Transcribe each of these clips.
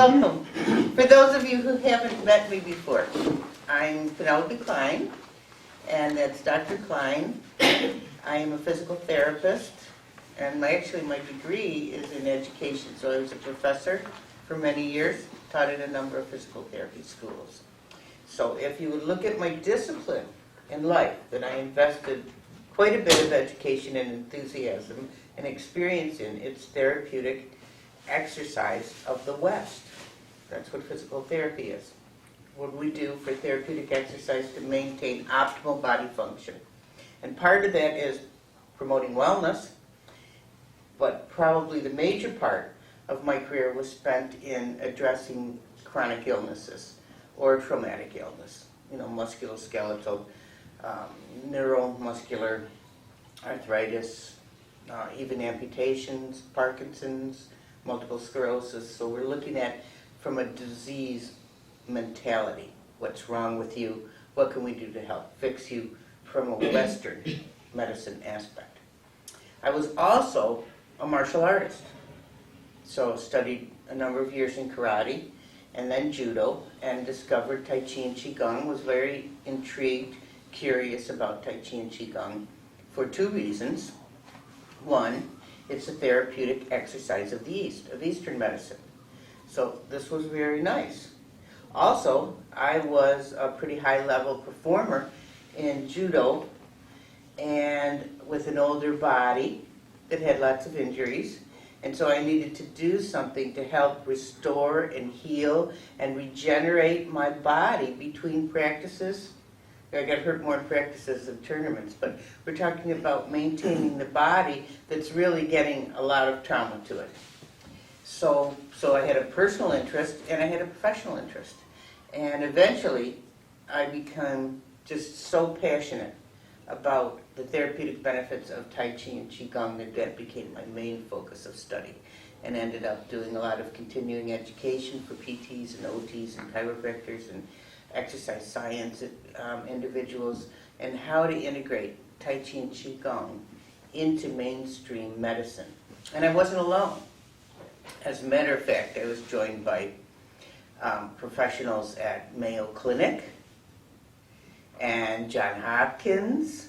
welcome. For those of you who haven't met me before, I'm Penelope Klein, and that's Dr. Klein. I am a physical therapist, and actually my degree is in education, so I was a professor for many years, taught at a number of physical therapy schools. So if you would look at my discipline in life, then I invested quite a bit of education and enthusiasm and experience in its therapeutic exercise of the West. That's what physical therapy is. What we do for therapeutic exercise to maintain optimal body function. And part of that is promoting wellness, but probably the major part of my career was spent in addressing chronic illnesses or traumatic illness, musculoskeletal, neuromuscular arthritis, even amputations, Parkinson's, multiple sclerosis. So we're looking at from a disease mentality. What's wrong with you? What can we do to help fix you from a Western medicine aspect? I was also a martial artist. So studied a number of years in karate and then judo, and discovered Tai Chi and Qigong, was very intrigued, curious about Tai Chi and Qigong for two reasons. One, it's a therapeutic exercise of the East, of Eastern medicine. So this was very nice. Also, I was a pretty high-level performer in judo, and with an older body that had lots of injuries. And so I needed to do something to help restore and heal and regenerate my body between practices. I got hurt more in practices than tournaments, but we're talking about maintaining the body that's really getting a lot of trauma to it. So I had a personal interest and I had a professional interest. And eventually I became just so passionate about the therapeutic benefits of Tai Chi and Qigong that became my main focus of study, and ended up doing a lot of continuing education for PTs and OTs and chiropractors and exercise science individuals, and how to integrate Tai Chi and Qigong into mainstream medicine. And I wasn't alone. As a matter of fact, I was joined by professionals at Mayo Clinic and Johns Hopkins,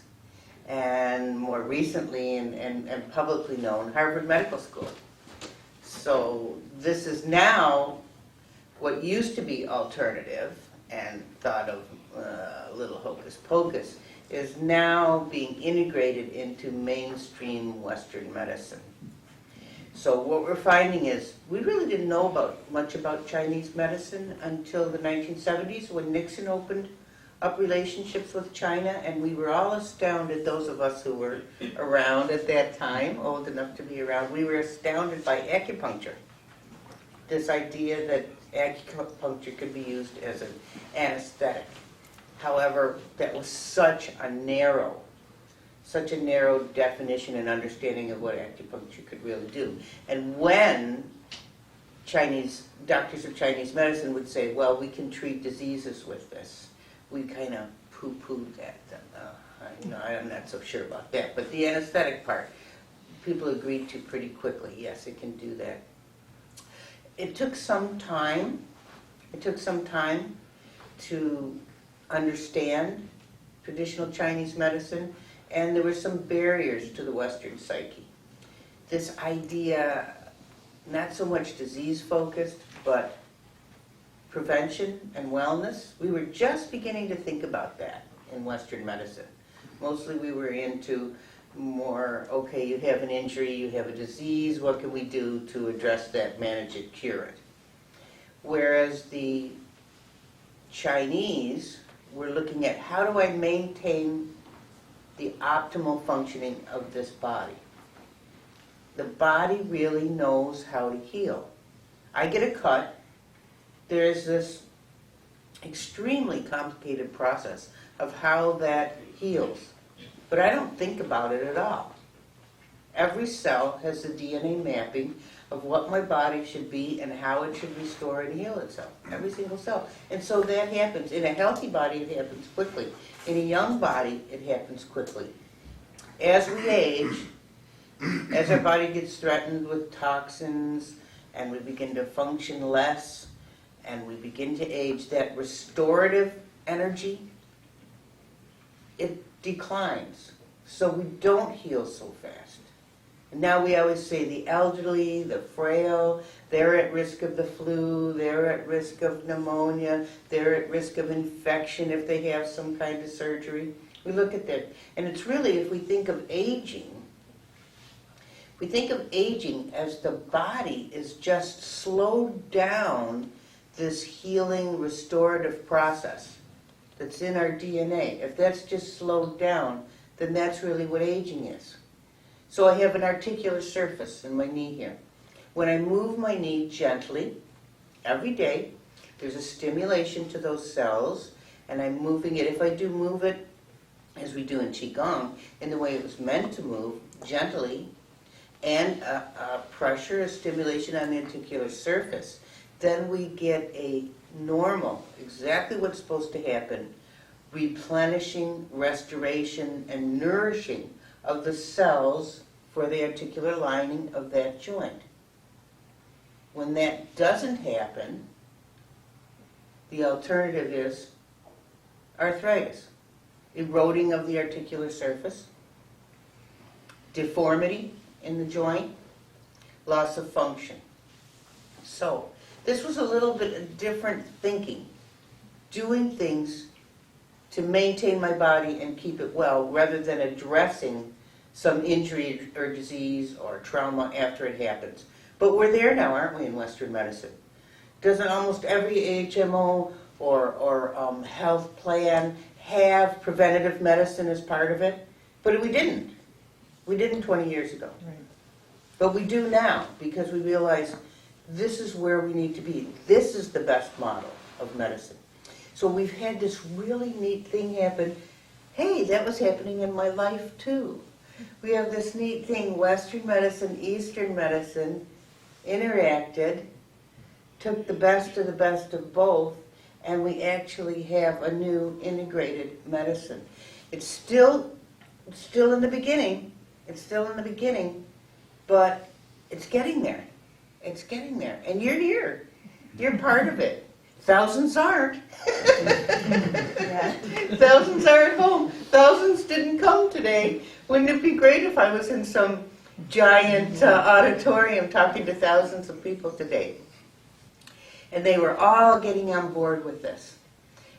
and more recently and publicly known, Harvard Medical School. So this is now what used to be alternative and thought of a little hocus pocus, is now being integrated into mainstream Western medicine. So what we're finding is we really didn't know much about Chinese medicine until the 1970s, when Nixon opened up relationships with China, and we were all astounded, those of us who were around at that time, old enough to be around, we were astounded by acupuncture. This idea that acupuncture could be used as an anesthetic. However, that was such a narrow definition and understanding of what acupuncture could really do. And when doctors of Chinese medicine would say, well, we can treat diseases with this, we kind of poo-pooed that. I'm not so sure about that. But the anesthetic part, people agreed to pretty quickly. Yes, it can do that. It took some time. To understand traditional Chinese medicine, and there were some barriers to the Western psyche. This idea, not so much disease-focused, but prevention and wellness. We were just beginning to think about that in Western medicine. Mostly we were into more, okay, you have an injury, you have a disease, what can we do to address that, manage it, cure it? Whereas the Chinese were looking at, how do I maintain the optimal functioning of this body? The body really knows how to heal. I get a cut, there's this extremely complicated process of how that heals, but I don't think about it at all. Every cell has the DNA mapping of what my body should be and how it should restore and heal itself. Every single cell. And so that happens. In a healthy body, it happens quickly. In a young body, it happens quickly. As we age, as our body gets threatened with toxins and we begin to function less, and we begin to age, that restorative energy, it declines. So we don't heal so fast. And now we always say the elderly, the frail, they're at risk of the flu, they're at risk of pneumonia, they're at risk of infection if they have some kind of surgery. We look at that. And it's really, if we think of aging, as the body is just slowed down this healing, restorative process that's in our DNA. If that's just slowed down, then that's really what aging is. So I have an articular surface in my knee here. When I move my knee gently, every day, there's a stimulation to those cells, and I'm moving it. If I do move it, as we do in Qigong, in the way it was meant to move, gently, and a pressure, a stimulation on the articular surface, then we get a normal, exactly what's supposed to happen, replenishing, restoration, and nourishing of the cells for the articular lining of that joint. When that doesn't happen, the alternative is arthritis, eroding of the articular surface, deformity in the joint, loss of function. So, this was a little bit different thinking, doing things to maintain my body and keep it well, rather than addressing some injury or disease or trauma after it happens. But we're there now, aren't we, in Western medicine? Doesn't almost every HMO or health plan have preventative medicine as part of it? But we didn't. We didn't 20 years ago. Right. But we do now, because we realize this is where we need to be. This is the best model of medicine. So we've had this really neat thing happen. Hey, that was happening in my life too. We have this neat thing, Western medicine, Eastern medicine, interacted, took the best of both, and we actually have a new integrated medicine. It's still in the beginning. It's still in the beginning, but it's getting there. It's getting there. And you're here. You're part of it. Thousands aren't. Thousands are at home. Thousands didn't come today. Wouldn't it be great if I was in some giant auditorium talking to thousands of people today? And they were all getting on board with this.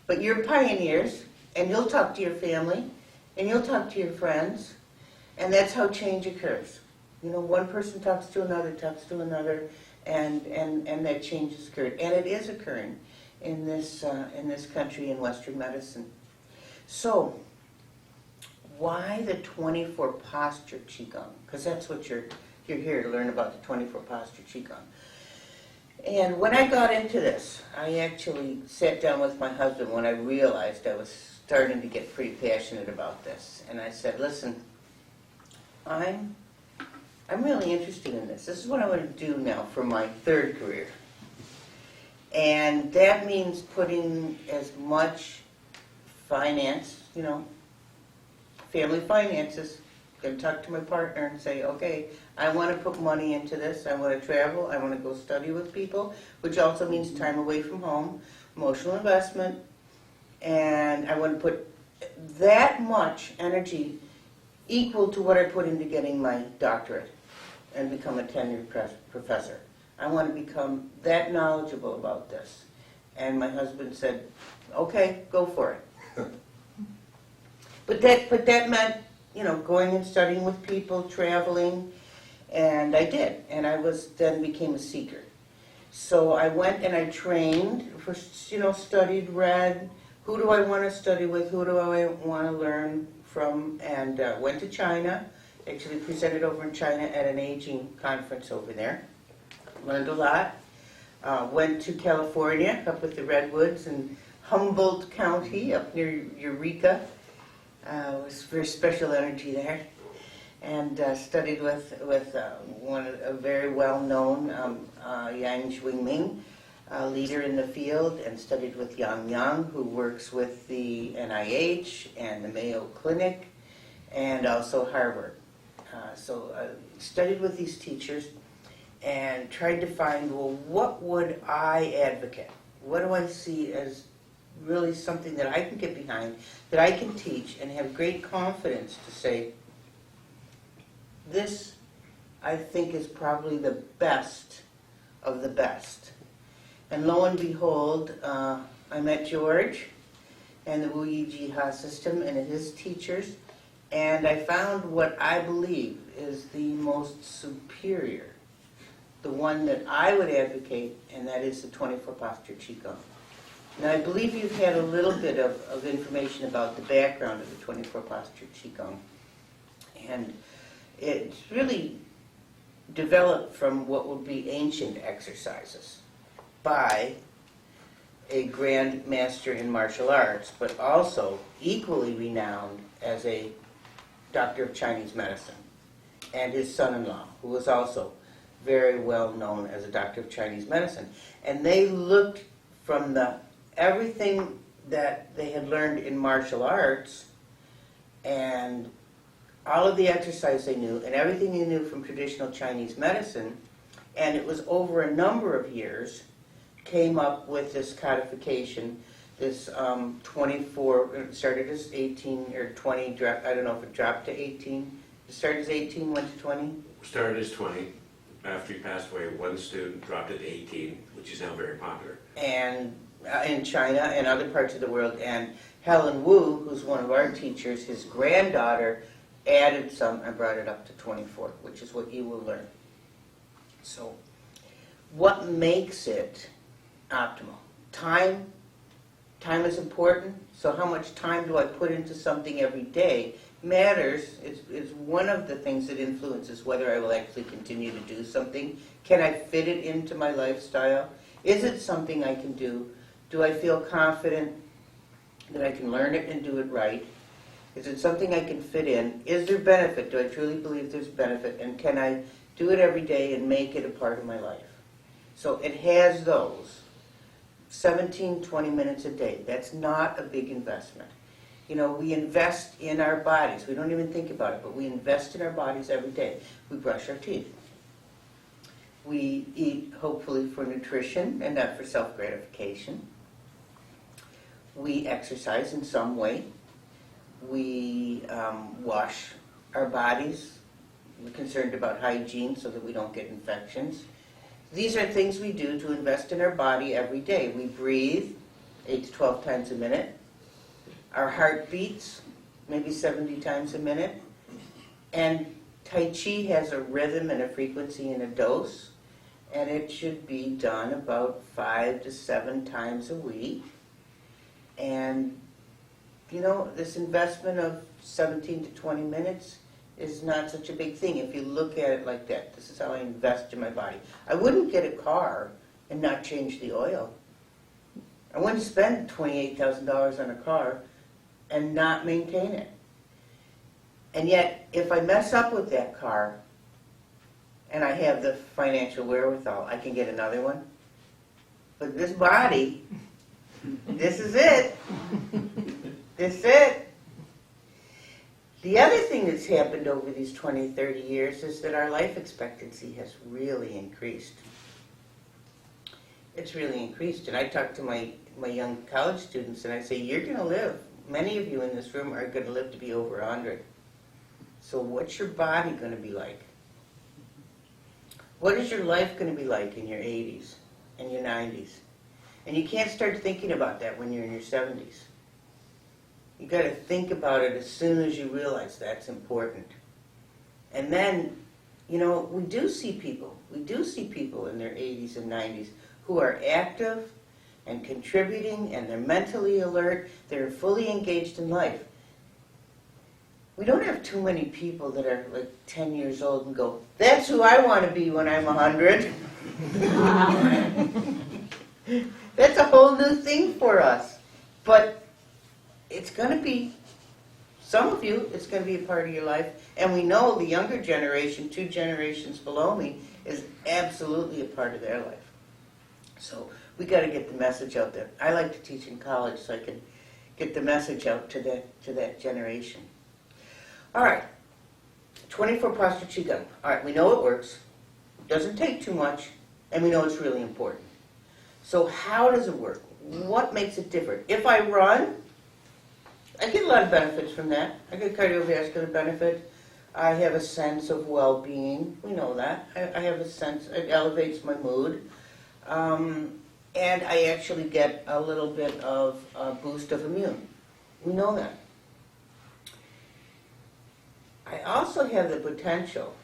But you're pioneers, and you'll talk to your family, and you'll talk to your friends, and that's how change occurs. You know, one person talks to another, and that change has occurred. And it is occurring in this country in Western medicine. So, why the 24 Posture Qigong? Because that's what you're here to learn about, the 24 Posture Qigong. And when I got into this, I actually sat down with my husband when I realized I was starting to get pretty passionate about this. And I said, listen, I'm really interested in this. This is what I want to do now for my third career. And that means putting as much finance, family finances. Going to talk to my partner and say, okay, I want to put money into this. I want to travel. I want to go study with people, which also means time away from home, emotional investment. And I want to put that much energy equal to what I put into getting my doctorate and become a tenured professor. I want to become that knowledgeable about this. And my husband said, okay, go for it. But that meant, going and studying with people, traveling, and I did. And I then became a seeker. So I went and I trained, studied, read, who do I want to study with, who do I want to learn from, and went to China, actually presented over in China at an aging conference over there. Learned a lot. Went to California, up with the Redwoods in Humboldt County, up near Eureka. It was very special energy there. And studied with a very well-known Yang Ming, leader in the field, and studied with Yang, who works with the NIH and the Mayo Clinic, and also Harvard. So studied with these teachers. and tried to find, well, what would I advocate? What do I see as really something that I can get behind, that I can teach and have great confidence to say, this, I think, is probably the best of the best. And lo and behold, I met George and the WuYiJieHe system and his teachers, and I found what I believe is the most superior, the one that I would advocate, and that is the 24 Posture Qigong. Now, I believe you've had a little bit of information about the background of the 24 Posture Qigong, and it's really developed from what would be ancient exercises by a grand master in martial arts, but also equally renowned as a doctor of Chinese medicine, and his son-in-law, who was also very well known as a doctor of Chinese medicine. And they looked from everything that they had learned in martial arts and all of the exercise they knew and everything they knew from traditional Chinese medicine, and it was over a number of years, came up with this codification, this 24, it started as 18 or 20, I don't know if it dropped to 18. It started as 18, went to 20? Started as 20. After he passed away, one student dropped it to 18, which is now very popular. And in China and other parts of the world. And Helen Wu, who's one of our teachers, his granddaughter, added some and brought it up to 24, which is what you will learn. So, what makes it optimal? Time. Time is important. So how much time do I put into something every day matters. It's one of the things that influences whether I will actually continue to do something. Can I fit it into my lifestyle? Is it something I can do? Do I feel confident that I can learn it and do it right? Is it something I can fit in? Is there benefit? Do I truly believe there's benefit? And can I do it every day and make it a part of my life? So it has those 17, 20 minutes a day. That's not a big investment. You know, we invest in our bodies. We don't even think about it, but we invest in our bodies every day. We brush our teeth. We eat, hopefully, for nutrition and not for self-gratification. We exercise in some way. We wash our bodies. We're concerned about hygiene so that we don't get infections. These are things we do to invest in our body every day. We breathe 8 to 12 times a minute. Our heart beats maybe 70 times a minute. And Tai Chi has a rhythm and a frequency and a dose. And it should be done about 5 to 7 times a week. And, you know, this investment of 17 to 20 minutes is not such a big thing if you look at it like that. This is how I invest in my body. I wouldn't get a car and not change the oil. I wouldn't spend $28,000 on a car and not maintain it. And yet, if I mess up with that car and I have the financial wherewithal, I can get another one. But this body, this is it. This is it. The other thing that's happened over these 20, 30 years is that our life expectancy has really increased. It's really increased. And I talk to my young college students and I say, you're going to live. Many of you in this room are going to live to be over 100. So what's your body going to be like? What is your life going to be like in your 80s and your 90s? And you can't start thinking about that when you're in your 70s. You got to think about it as soon as you realize that's important. And then, you know, we do see people in their 80s and 90s who are active and contributing, and they're mentally alert, they're fully engaged in life. We don't have too many people that are like 10 years old and go, that's who I want to be when I'm 100. That's a whole new thing for us. But it's going to be, some of you, it's going to be a part of your life. And we know the younger generation, 2 generations below me, is absolutely a part of their life. So we got to get the message out there. I like to teach in college so I can get the message out to that generation. All right, 24 Posture Qigong. All right, we know it works. Doesn't take too much, and we know it's really important. So how does it work? What makes it different? If I run, I get a lot of benefits from that. I get cardiovascular benefit. I have a sense of well-being. We know that. I have a sense, it elevates my mood. And I actually get a little bit of a boost of immune. We know that. I also have the potential,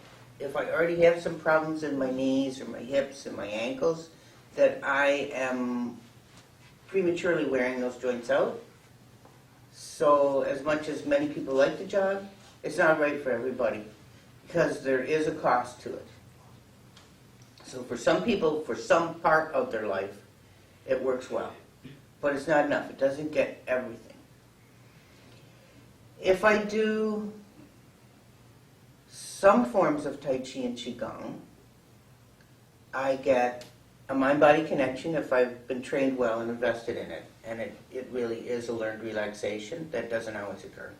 if I already have some problems in my knees or my hips and my ankles, that I am prematurely wearing those joints out. So as much as many people like the job, it's not right for everybody because there is a cost to it. So for some people, for some part of their life, it works well. But it's not enough. It doesn't get everything. If I do some forms of Tai Chi and Qigong, I get a mind-body connection if I've been trained well and invested in it. And it really is a learned relaxation that doesn't always occur.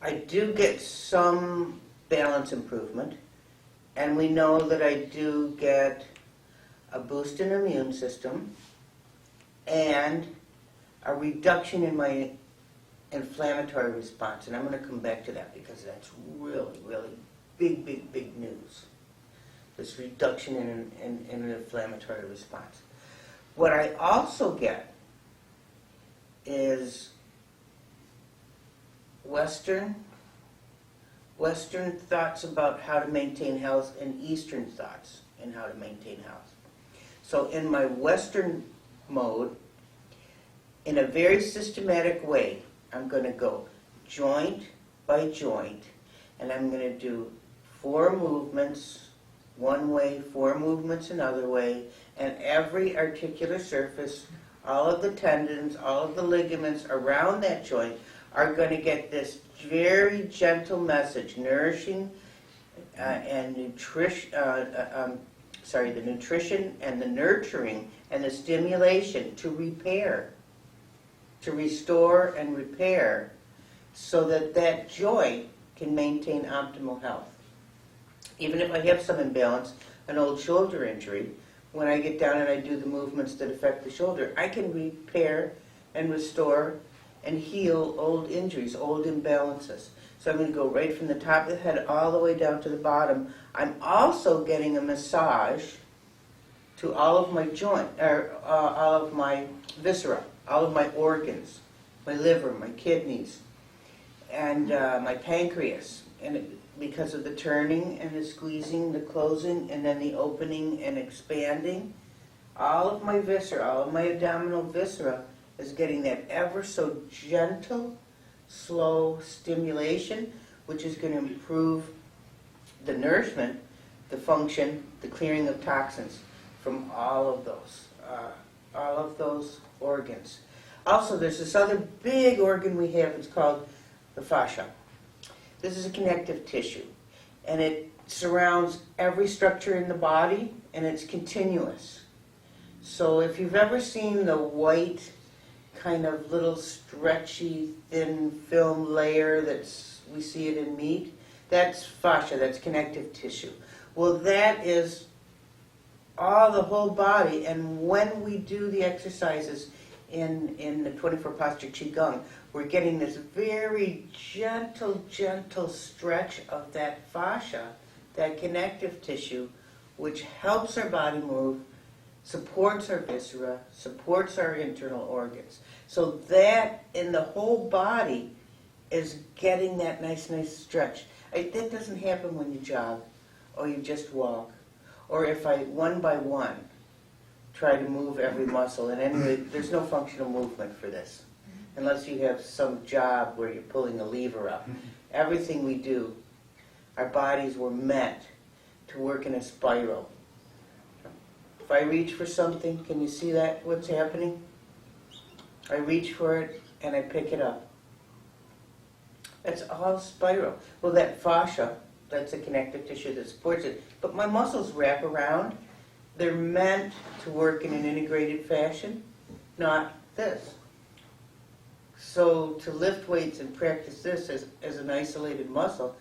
I do get some balance improvement, and we know that I do get a boost in the immune system and a reduction in my inflammatory response. And I'm going to come back to that because that's really, really big, big, big news. This reduction in an inflammatory response. What I also get is Western thoughts about how to maintain health and Eastern thoughts in how to maintain health. So in my Western mode, in a very systematic way, I'm going to go joint by joint, and I'm going to do 4 movements one way, 4 movements another way, and every articular surface, all of the tendons, all of the ligaments around that joint are going to get this very gentle message, nourishing and nutrition. The nutrition and the nurturing and the stimulation to repair, to restore and repair, so that that joint can maintain optimal health. Even if I have some imbalance, an old shoulder injury, when I get down and I do the movements that affect the shoulder, I can repair and restore and heal old injuries, old imbalances. So I'm going to go right from the top of the head all the way down to the bottom. I'm also getting a massage to all of my all of my viscera, all of my organs, my liver, my kidneys, and my pancreas. And because of the turning and the squeezing, the closing, and then the opening and expanding, all of my viscera, all of my abdominal viscera is getting that ever so gentle, slow stimulation, which is going to improve the nourishment, the function, the clearing of toxins from all of those organs. Also, there's this other big organ we have. It's called the fascia. This is a connective tissue, and it surrounds every structure in the body, and it's continuous. So if you've ever seen the white kind of little stretchy thin film layer we see it in meat, that's fascia, that's connective tissue. Well, that is the whole body, and when we do the exercises in the 24 Posture Qigong, we're getting this very gentle stretch of that fascia, that connective tissue, which helps our body move, supports our viscera, supports our internal organs. So that in the whole body is getting that nice stretch. That doesn't happen when you jog or you just walk, or if I one by one try to move every muscle. And anyway, there's no functional movement for this, unless you have some job where you're pulling a lever up. Everything we do, our bodies were meant to work in a spiral. If I reach for something, can you see that, what's happening? I reach for it and I pick it up. That's all spiral. Well, that fascia, that's the connective tissue that supports it. But my muscles wrap around. They're meant to work in an integrated fashion, not this. So to lift weights and practice this as an isolated muscle,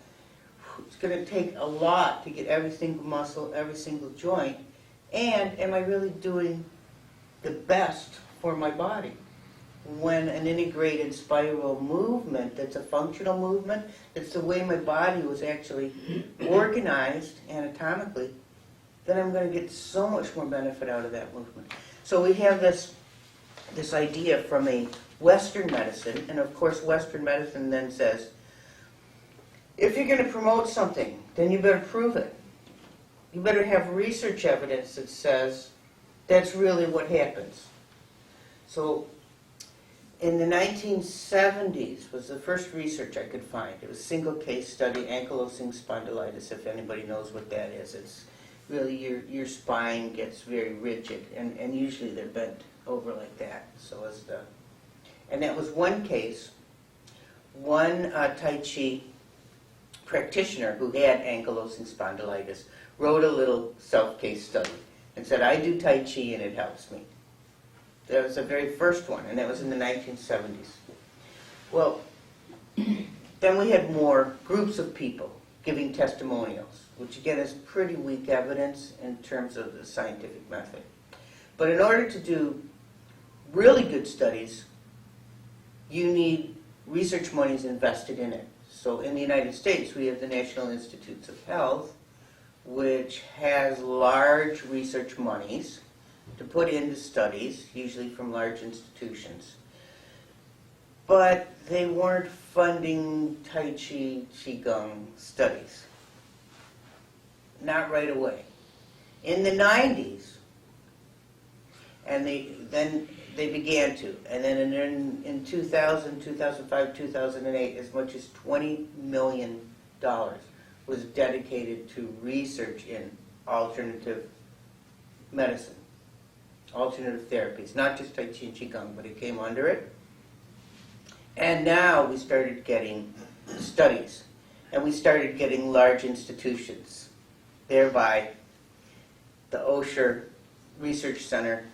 it's going to take a lot to get every single muscle, every single joint, and am I really doing the best for my body? When an integrated spiral movement, that's a functional movement, it's the way my body was actually organized anatomically, then I'm going to get so much more benefit out of that movement. So we have this idea from a Western medicine, and of course Western medicine then says, if you're going to promote something, then you better prove it. You better have research evidence that says that's really what happens. So in the 1970s was the first research I could find. It was a single case study, ankylosing spondylitis, if anybody knows what that is. It's really your spine gets very rigid, and usually they're bent over like that. And that was one case, one Tai Chi practitioner who had ankylosing spondylitis wrote a little self-case study and said, I do Tai Chi and it helps me. That was the very first one, and that was in the 1970s. Well, then we had more groups of people giving testimonials, which again is pretty weak evidence in terms of the scientific method. But in order to do really good studies, you need research monies invested in it. So in the United States, we have the National Institutes of Health, which has large research monies to put into studies, usually from large institutions. But they weren't funding Tai Chi Qigong studies. Not right away. In the 90s, and then they began to. And then in 2000, 2005, 2008, as much as $20 million was dedicated to research in alternative medicine, alternative therapies, not just Tai Chi and Qigong, but it came under it. And now we started getting studies, and we started getting large institutions, thereby the Osher Research Center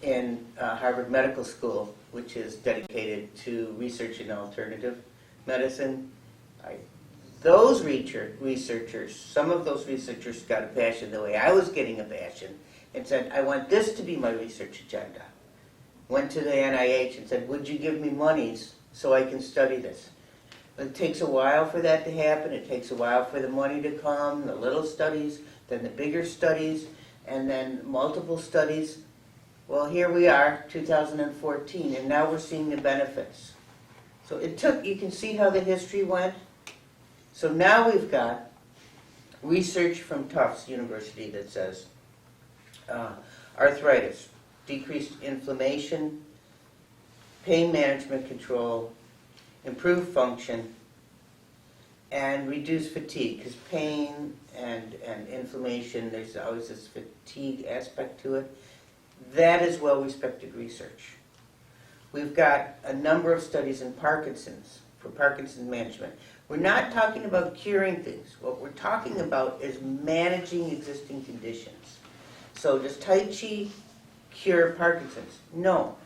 in Harvard Medical School, which is dedicated to research in alternative medicine. Those researchers, some of those researchers got a passion the way I was getting a passion and said, I want this to be my research agenda. Went to the NIH and said, would you give me monies so I can study this? But it takes a while for that to happen. It takes a while for the money to come, the little studies, then the bigger studies, and then multiple studies. Well, here we are, 2014, and now we're seeing the benefits. So you can see how the history went. So now we've got research from Tufts University that says arthritis, decreased inflammation, pain management control, improved function, and reduced fatigue. Because pain and inflammation, there's always this fatigue aspect to it. That is well-respected research. We've got a number of studies in Parkinson's, for Parkinson's management. We're not talking about curing things. What we're talking about is managing existing conditions. So does Tai Chi cure Parkinson's? No.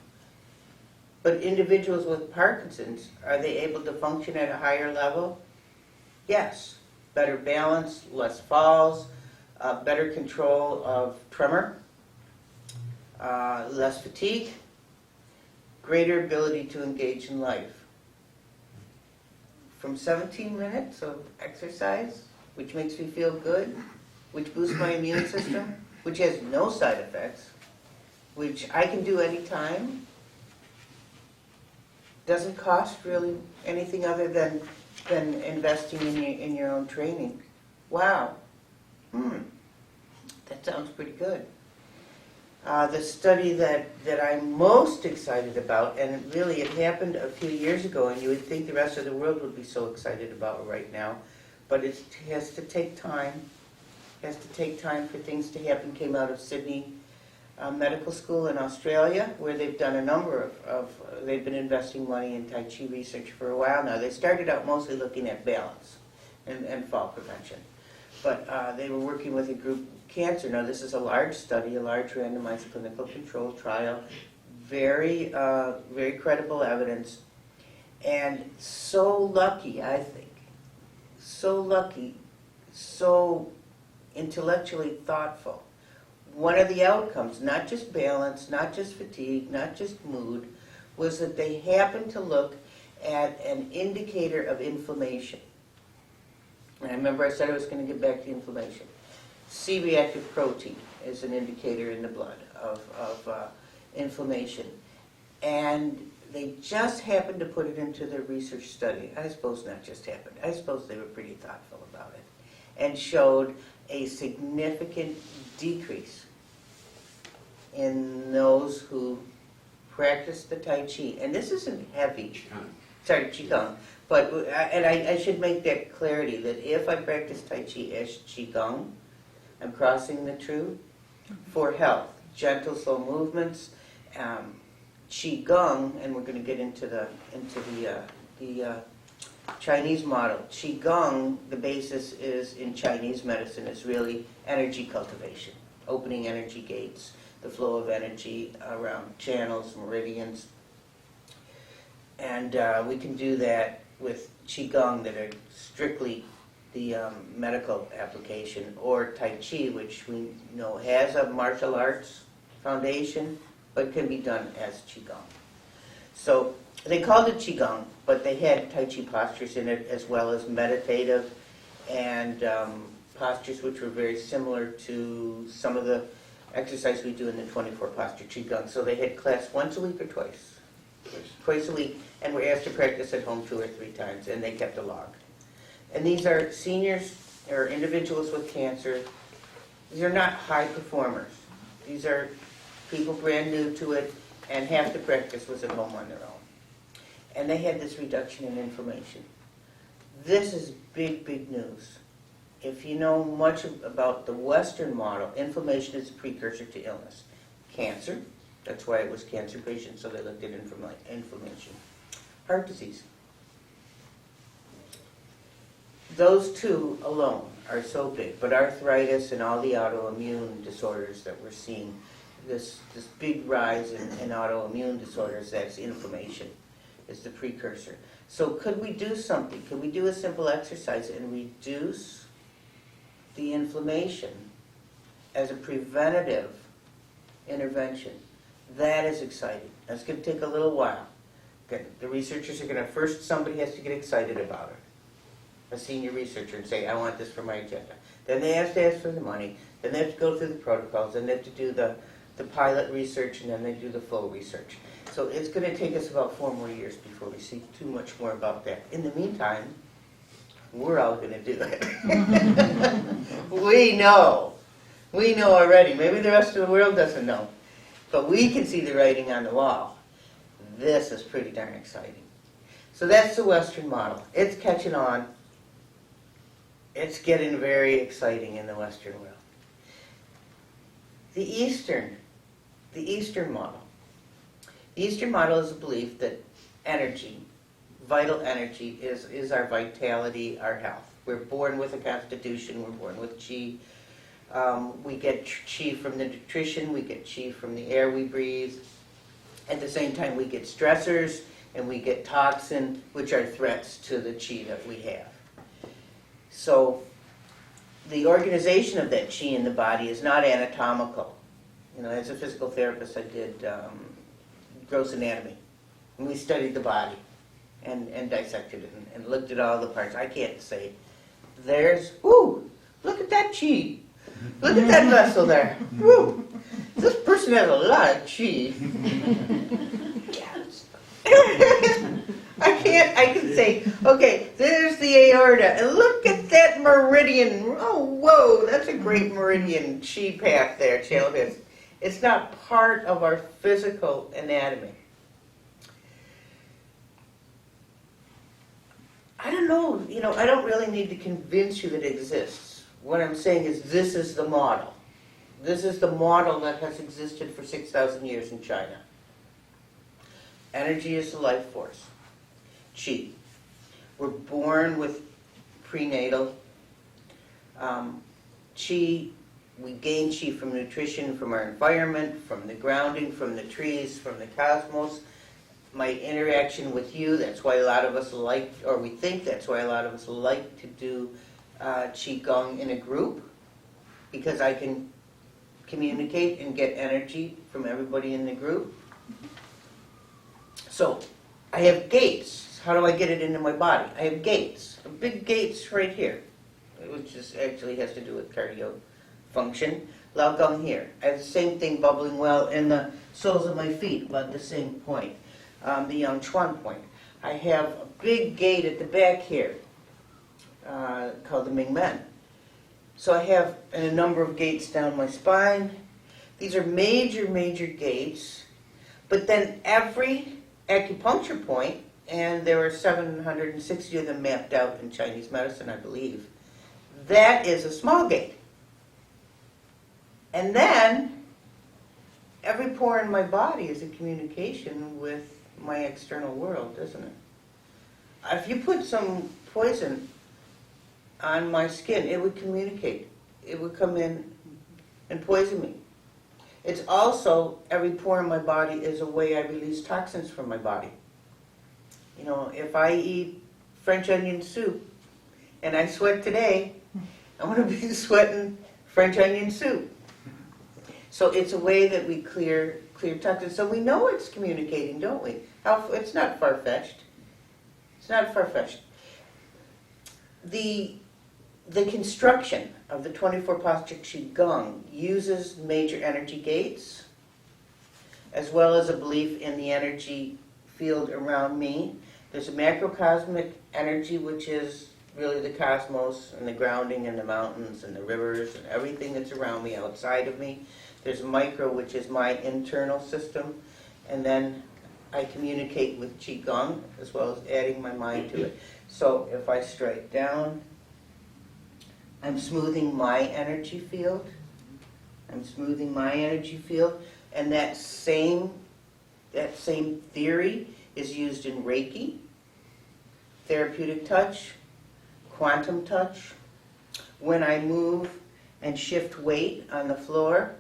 But individuals with Parkinson's, are they able to function at a higher level? Yes. Better balance, less falls, better control of tremor, less fatigue, greater ability to engage in life. From 17 minutes of exercise, which makes me feel good, which boosts my immune system, which has no side effects, which I can do anytime, doesn't cost really anything other than investing in your own training. Wow. That sounds pretty good. The study that I'm most excited about, and really it happened a few years ago, and you would think the rest of the world would be so excited about it right now, but it has to take time. It has to take time for things to happen. Came out of Sydney Medical School in Australia, where they've done a number they've been investing money in Tai Chi research for a while now. They started out mostly looking at balance and fall prevention. But they were working with a group, cancer. Now this is a large study, a large randomized clinical control trial, very credible evidence, and so lucky, I think, so lucky so intellectually thoughtful. One of the outcomes, not just balance, not just fatigue, not just mood, was that they happened to look at an indicator of inflammation. And I remember I said I was going to get back to inflammation. C-reactive protein is an indicator in the blood of inflammation. And they just happened to put it into their research study. I suppose not just happened. I suppose they were pretty thoughtful about it. And showed a significant decrease in those who practice the Tai Chi. And this isn't heavy. Sorry, Qigong. But, I should make that clarity, that if I practice Tai Chi as Qigong, I'm crossing the truth for health. Gentle, slow movements. Qigong, and we're going to get into the Chinese model. Qigong, the basis is in Chinese medicine, is really energy cultivation, opening energy gates, the flow of energy around channels, meridians. And we can do that with Qigong that are strictly the medical application, or Tai Chi, which we know has a martial arts foundation, but can be done as Qigong. So they called it Qigong, but they had Tai Chi postures in it, as well as meditative and postures which were very similar to some of the exercise we do in the 24 Posture Qigong. So they had class once a week or twice? Twice a week, and were asked to practice at home 2 or 3 times, and they kept a log. And these are seniors or individuals with cancer. These are not high performers. These are people brand new to it, and half the practice was at home on their own. And they had this reduction in inflammation. This is big, big news. If you know much about the Western model, inflammation is a precursor to illness. Cancer, that's why it was cancer patients, so they looked at inflammation. Heart disease. Those two alone are so big, but arthritis and all the autoimmune disorders that we're seeing, this big rise in autoimmune disorders, that's inflammation, is the precursor. So could we do something? Could we do a simple exercise and reduce the inflammation as a preventative intervention? That is exciting. That's going to take a little while. Okay. The researchers are going to, first somebody has to get excited about it. A senior researcher, and say, I want this for my agenda. Then they have to ask for the money. Then they have to go through the protocols. Then they have to do the pilot research, and then they do the full research. So it's going to take us about 4 more years before we see too much more about that. In the meantime, we're all going to do it. We know. We know already. Maybe the rest of the world doesn't know. But we can see the writing on the wall. This is pretty darn exciting. So that's the Western model. It's catching on. It's getting very exciting in the Western world. The Eastern model. The Eastern model is a belief that energy, vital energy, is our vitality, our health. We're born with a constitution. We're born with Qi. We get Qi from the nutrition. We get Qi from the air we breathe. At the same time, we get stressors, and we get toxin, which are threats to the Qi that we have. So the organization of that Qi in the body is not anatomical. You know, as a physical therapist, I did gross anatomy. And we studied the body and dissected it and looked at all the parts. I can't say, look at that Qi. Look at that vessel there. Woo! This person has a lot of Qi. I can say, okay, there's the aorta, and look at that meridian. Oh, whoa, that's a great meridian Qi path there, channel path. It's not part of our physical anatomy. I don't know, I don't really need to convince you that it exists. What I'm saying is this is the model. This is the model that has existed for 6,000 years in China. Energy is the life force. Qi. We're born with prenatal Qi. We gain Qi from nutrition, from our environment, from the grounding, from the trees, from the cosmos. My interaction with you, that's why a lot of us like, or we think that's why a lot of us like to do Qigong in a group because I can communicate and get energy from everybody in the group. So I have gates. How do I get it into my body? I have gates, big gates right here, which actually has to do with cardio function. Laogong here. I have the same thing bubbling well in the soles of my feet, about the same point, the Yang Chuan point. I have a big gate at the back here called the Ming Men. So I have a number of gates down my spine. These are major, major gates. But then every acupuncture point, and there are 760 of them mapped out in Chinese medicine, I believe, that is a small gate. And then every pore in my body is a communication with my external world, isn't it? If you put some poison on my skin, it would communicate. It would come in and poison me. It's also, every pore in my body is a way I release toxins from my body. You know, if I eat French onion soup and I sweat today, I'm going to be sweating French onion soup. So it's a way that we clear toxins. So we know it's communicating, don't we? It's not far-fetched. It's not far-fetched. The construction of the 24 Posture Qigong uses major energy gates, as well as a belief in the energy field around me. There's a macrocosmic energy, which is really the cosmos and the grounding and the mountains and the rivers and everything that's around me, outside of me. There's micro, which is my internal system, and then I communicate with Qigong, as well as adding my mind to it. So if I strike down, I'm smoothing my energy field. I'm smoothing my energy field, and that same theory is used in Reiki, therapeutic touch, quantum touch. When I move and shift weight on the floor,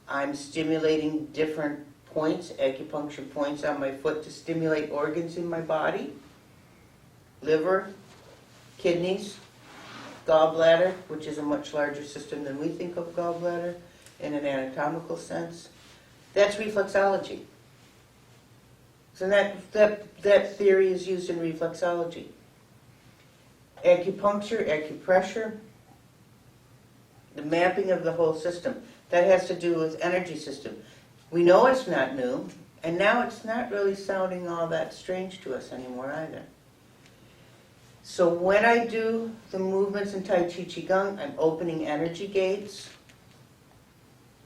I'm stimulating different points, acupuncture points on my foot to stimulate organs in my body. Liver, kidneys, gallbladder, which is a much larger system than we think of gallbladder in an anatomical sense. That's reflexology. So that theory is used in reflexology. Acupuncture, acupressure, the mapping of the whole system. That has to do with energy system. We know it's not new, and now it's not really sounding all that strange to us anymore either. So when I do the movements in Tai Chi Qigong, I'm opening energy gates.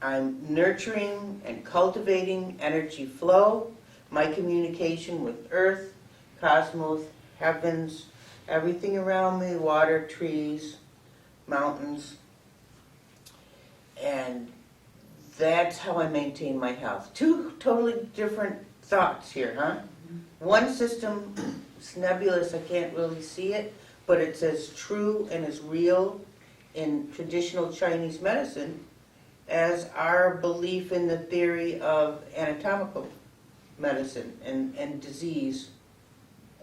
I'm nurturing and cultivating energy flow, my communication with earth, cosmos, heavens, everything around me, water, trees, mountains. And that's how I maintain my health. Two totally different thoughts here, huh? One system is nebulous, I can't really see it, but it's as true and as real in traditional Chinese medicine as our belief in the theory of anatomical medicine and disease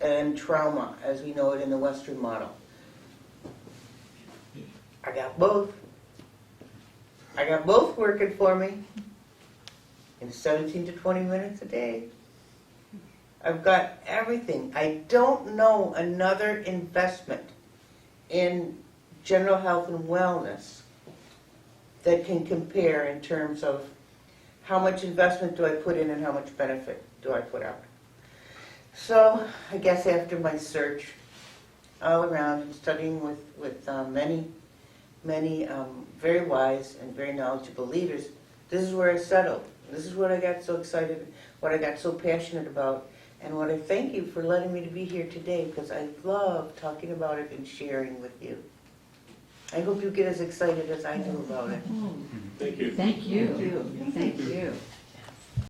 and trauma as we know it in the Western model. I got both. I got both working for me in 17 to 20 minutes a day. I've got everything. I don't know another investment in general health and wellness that can compare in terms of how much investment do I put in and how much benefit do I put out. So I guess after my search all around and studying with many very wise and very knowledgeable leaders, this is where I settled. This is what I got so excited, what I got so passionate about, and what I thank you for letting me to be here today, because I love talking about it and sharing with you. I hope you get as excited as I do about it. Thank you. Thank you. Thank you.